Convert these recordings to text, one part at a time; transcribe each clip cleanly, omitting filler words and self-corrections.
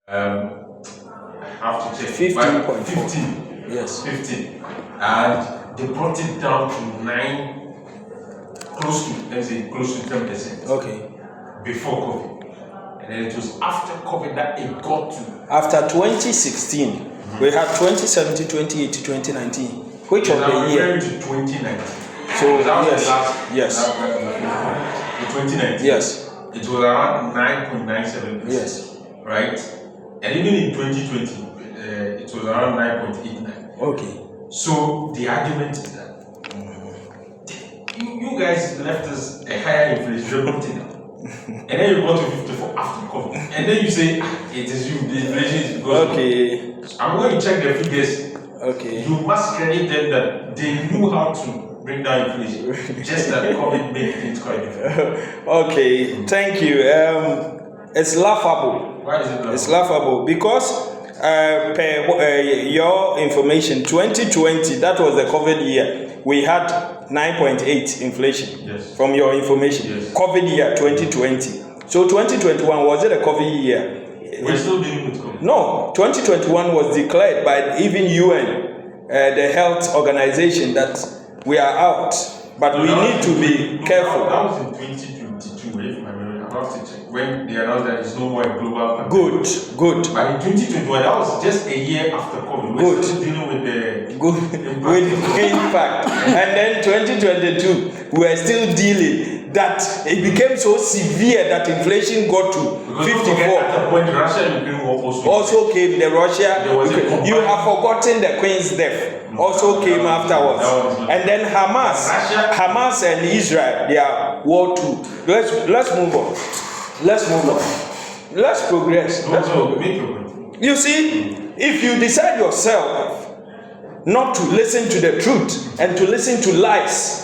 I have to check. 15.4. 15. Yes. 15. And they brought it down to 9, close to 10%. Okay. Before COVID. And then it was after COVID that it got to. After 2016, we had 2017, 2018, 2019. Which of the year? To 2019. So that was yes. The 2019. Yes. It was around 9.97%. Yes. Right? And even in 2020, it was around 9.89. Okay. So the argument is that you guys left us a higher inflation, and then you go to 54 after COVID, and then you say it is you, the inflation is because. Okay. I'm going to check the figures. Okay. You must credit them that they knew how to bring down inflation. Just that COVID made things quite different. Okay. Thank you. It's laughable. Why is it laughable? It's laughable because per your information, 2020, that was the COVID year, we had 9.8 inflation. Yes. From your information. Yes. COVID year 2020. So 2021, was it a COVID year? We're still dealing with COVID. No, 2021 was declared by even UN, the health organization, that we are out. But we need to be careful. That was in 2022, if my memory, I'm about to check, when they announced that it's no more a global pandemic. Good. But in 2021, that was just a year after COVID. We're still dealing with the impact. And then 2022, we are still dealing. That it became so severe that inflation got to 54. At the point, Russia and Ukraine also came. The Russia. You have forgotten the Queen's death. Also came afterwards. And then Hamas and Israel, they are war too. Let's move on. Let's progress. You see, if you decide yourself not to listen to the truth and to listen to lies,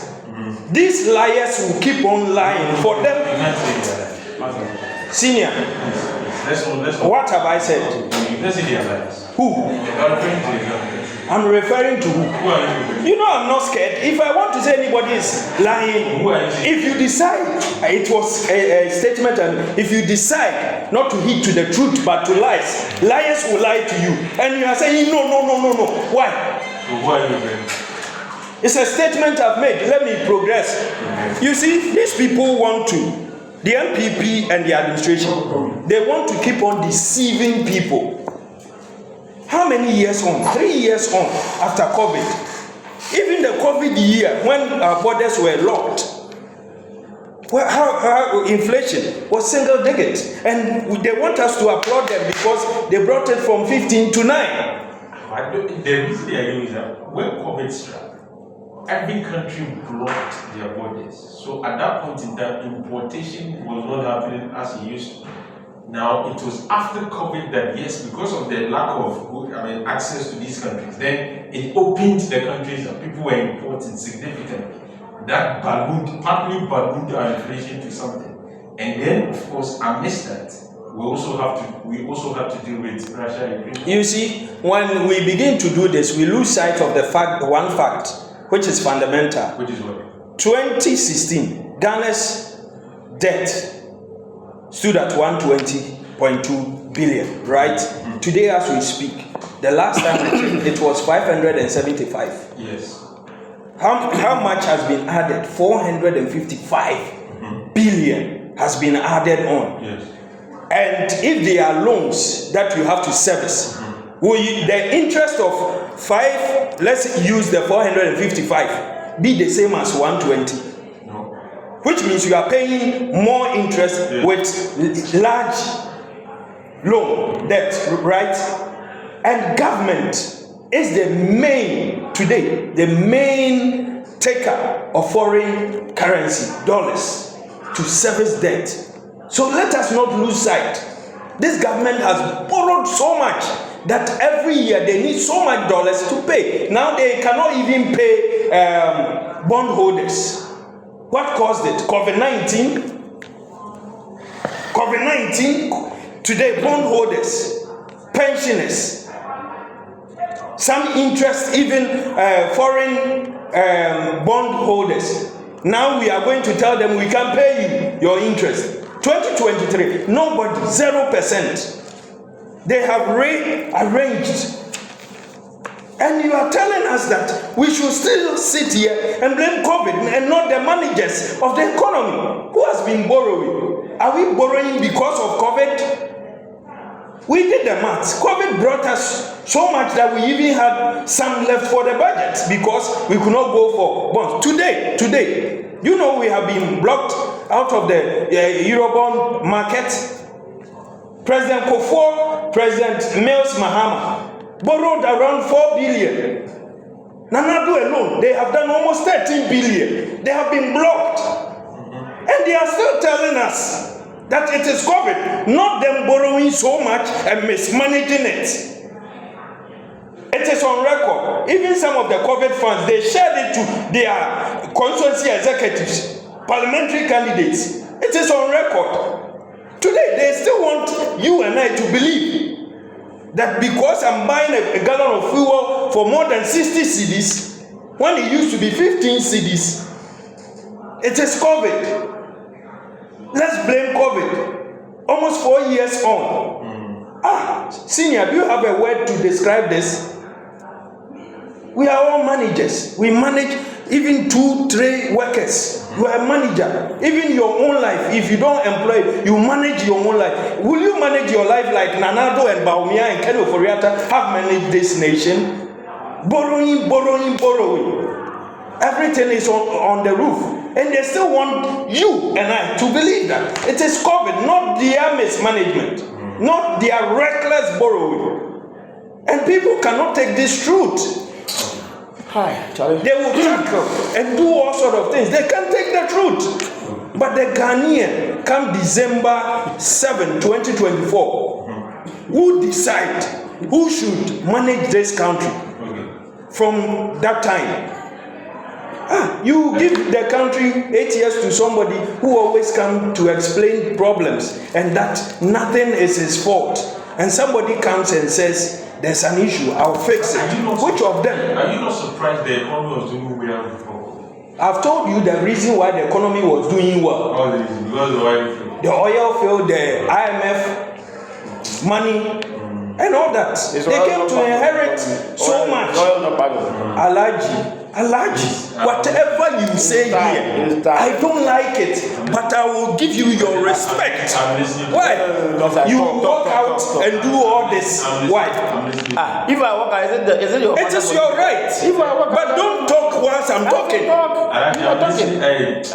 these liars will keep on lying for them. Senior, what have I said? Who? I'm referring to who? You know I'm not scared. If I want to say anybody is lying, if you decide, it was a statement, and if you decide not to heed to the truth but to lies, liars will lie to you. And you are saying, no. Why? So who are you referring to? It's a statement I've made. Let me progress. Okay. You see, these people want to, the NPP and the administration, they want to keep on deceiving people. How many years on? 3 years on after COVID. Even the COVID year, when our borders were locked, how inflation was single digit. And they want us to applaud them because they brought it from 15 to 9. The reason they are doing that, when COVID struck, every country blocked their borders. So at that point in time, importation was not happening as it used to. Now, it was after COVID that, yes, because of the lack of access to these countries, then it opened the countries and people were importing significantly. That partly ballooned our inflation to something. And then, of course, amidst that, we also have to deal with Russia and Ukraine. You see, when we begin to do this, we lose sight of one fact, which is fundamental. Which is what? 2016, Ghana's debt stood at 120.2 billion, right? Mm-hmm. Today, as we speak, the last time it was 575. Yes. How much has been added? 455 billion has been added on. Yes. And if there are loans that you have to service, the interest of 5, let's use the 455, be the same as 120? No. Which means you are paying more interest with large loan debt, right? And government is the main taker of foreign currency, dollars, to service debt. So let us not lose sight. This government has borrowed so much that every year they need so much dollars to pay. Now they cannot even pay bondholders. What caused it? COVID-19. Today, bondholders, pensioners, some interest, even foreign bondholders. Now we are going to tell them we can pay you your interest. 2023, nobody, 0%. they have rearranged. And you are telling us that we should still sit here and blame COVID and not the managers of the economy. Who has been borrowing? Are we borrowing because of COVID? We did the maths. COVID brought us so much that we even had some left for the budget because we could not go for bonds. Today, you know we have been blocked out of the Eurobond market. President Kufuor, President Mills Mahama borrowed around 4 billion. Nana Addo alone, they have done almost 13 billion. They have been blocked. And they are still telling us that it is COVID, not them borrowing so much and mismanaging it. It is on record. Even some of the COVID funds, they shared it to their constituency executives, parliamentary candidates. It is on record. Today, they still want you and I to believe that because I'm buying a gallon of fuel for more than 60 cedis, when it used to be 15 cedis, it is COVID. Let's blame COVID. Almost 4 years on. Senior, do you have a word to describe this? We are all managers. We manage even 2-3 workers. You are a manager. Even your own life, if you don't employ, you manage your own life. Will you manage your life like Nana Addo and Bawumia and Ken Ofori-Atta have managed this nation? Borrowing. Everything is on the roof. And they still want you and I to believe that it is COVID, not their mismanagement, not their reckless borrowing. And people cannot take this truth. They will tackle and do all sort of things. They can't take the truth. But the Ghanaian, come December 7, 2024, who decide who should manage this country from that time? You give the country 8 years to somebody who always come to explain problems and that nothing is his fault. And somebody comes and says, there's an issue, I'll fix it. Which of them? Are you not surprised the economy was doing well before? I've told you the reason why the economy was doing well. All the reason, because the oil field. The oil field, the IMF money, and all that. They came to inherit so much. Alaji, whatever you say here, I don't like it, but I will give you your respect. Why? You walk out and do all this. Why? If I walk out, is it your It is your right. If I walk but don't talk once I'm talking. I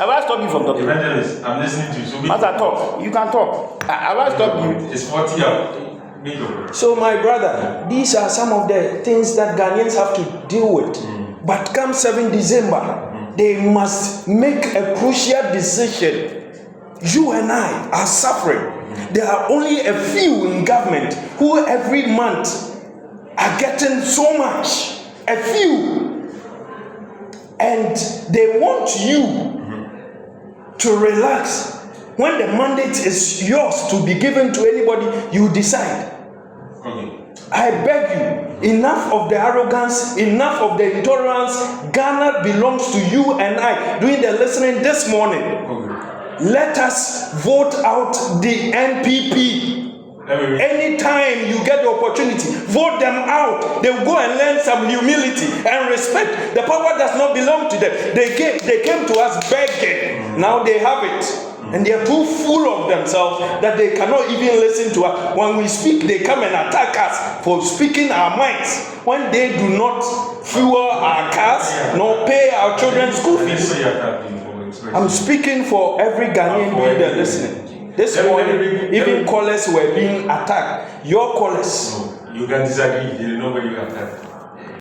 will stop you from talking. Evangelist, I'm listening to you. So as I talk, you can talk. I will stop you. It's 40 years. So my brother, these are some of the things that Ghanaians have to deal with. But come 7 December, they must make a crucial decision. You and I are suffering. There are only a few in government who every month are getting so much. A few. And they want you to relax. When the mandate is yours to be given to anybody, you decide. I beg you, enough of the arrogance, enough of the intolerance. Ghana belongs to you and I. Doing the listening this morning, let us vote out the NPP. Anytime you get the opportunity, vote them out. They will go and learn some humility and respect. The power does not belong to them. They came to us begging. Now they have it. And they are too full of themselves that they cannot even listen to us. When we speak, they come and attack us for speaking our minds. When they do not fuel our cars, nor pay our children's school fees. I'm speaking for every Ghanaian reader listening. This morning, even callers were being attacked. Your callers. No, you can disagree. You know where you attack.